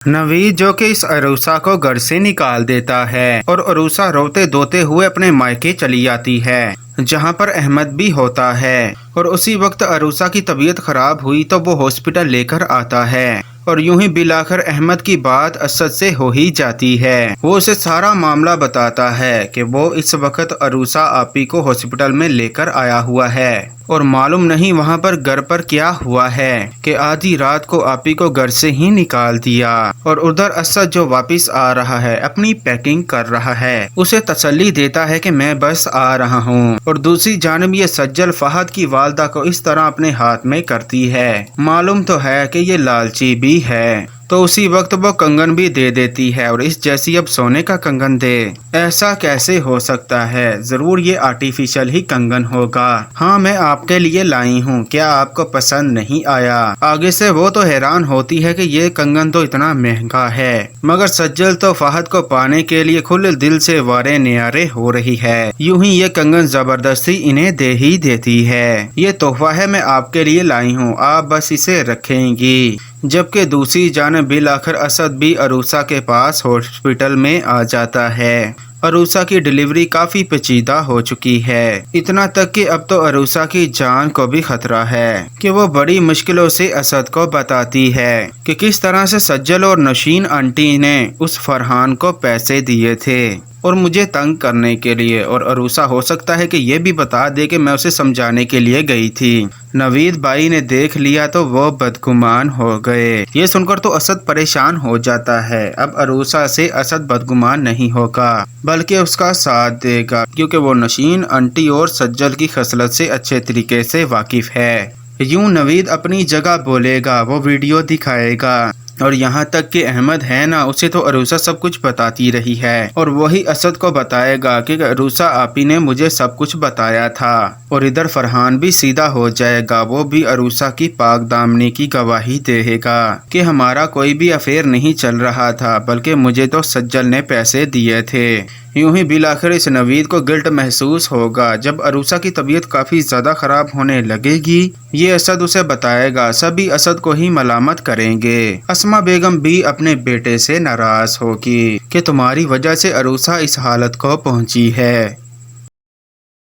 नवीद जो कि इस अरूसा को घर से निकाल देता है और अरूसा रोते धोते हुए अपने मायके चली जाती है जहां पर अहमद भी होता है। और उसी वक्त अरूसा की तबीयत खराब हुई तो वो हॉस्पिटल लेकर आता है और यूं ही बिलाकर अहमद की बात असद से हो ही जाती है। वो उसे सारा मामला बताता है कि वो इस वक्त अरूसा आपी को हॉस्पिटल में लेकर आया हुआ है और मालूम नहीं वहाँ पर घर पर क्या हुआ है कि आधी रात को आपी को घर से ही निकाल दिया। और उधर असद जो वापस आ रहा है अपनी पैकिंग कर रहा है, उसे तसल्ली देता है कि मैं बस आ रहा हूँ। और दूसरी जानिब ये सज्जल फहद की वालदा को इस तरह अपने हाथ में करती है। मालूम तो है कि ये लालची भी है, तो उसी वक्त वो कंगन भी दे देती है और इस जैसी अब सोने का कंगन दे। ऐसा कैसे हो सकता है, जरूर ये आर्टिफिशियल ही कंगन होगा। हाँ मैं आपके लिए लाई हूँ, क्या आपको पसंद नहीं आया? आगे से वो तो हैरान होती है कि ये कंगन तो इतना महंगा है, मगर सज्जल तो फहद को पाने के लिए खुले दिल से वारे न्यारे हो रही है। यूं ही ये कंगन जबरदस्ती इन्हें दे ही देती है। ये तोहफा है, मैं आपके लिए लाई हूँ, आप बस इसे रखेंगी। जबकि दूसरी जानब बिल आखिर असद भी अरूसा के पास हॉस्पिटल में आ जाता है। अरूसा की डिलीवरी काफी पेचीदा हो चुकी है, इतना तक कि अब तो अरूसा की जान को भी खतरा है कि वो बड़ी मुश्किलों से असद को बताती है कि किस तरह से सज्जल और नशीन आंटी ने उस फरहान को पैसे दिए थे और मुझे तंग करने के लिए। और अरूसा हो सकता है कि ये भी बता दे कि मैं उसे समझाने के लिए गई थी। नवीद भाई ने देख लिया तो वो बदगुमान हो गए। ये सुनकर तो असद परेशान हो जाता है। अब अरूसा से असद बदगुमान नहीं होगा बल्कि उसका साथ देगा, क्योंकि वो नशीन आंटी और सज्जल की खसलत से अच्छे तरीके से वाकिफ है। यूं नवीद अपनी जगह बोलेगा, वो वीडियो दिखाएगा और यहाँ तक कि अहमद है ना, उसे तो अरूसा सब कुछ बताती रही है और वही असद को बताएगा कि अरूसा आपी ने मुझे सब कुछ बताया था। और इधर फरहान भी सीधा हो जाएगा, वो भी अरूसा की पाक दामनी की गवाही देगा कि हमारा कोई भी अफेयर नहीं चल रहा था, बल्कि मुझे तो सज्जल ने पैसे दिए थे। यूं ही बिलाखिर इस नवीद को गिल्ट महसूस होगा। जब अरूसा की तबीयत काफी ज्यादा खराब होने लगेगी, ये असद उसे बताएगा, सभी असद को ही मलामत करेंगे। अस्मा बेगम भी अपने बेटे से नाराज होगी कि तुम्हारी वजह से अरूसा इस हालत को पहुंची है।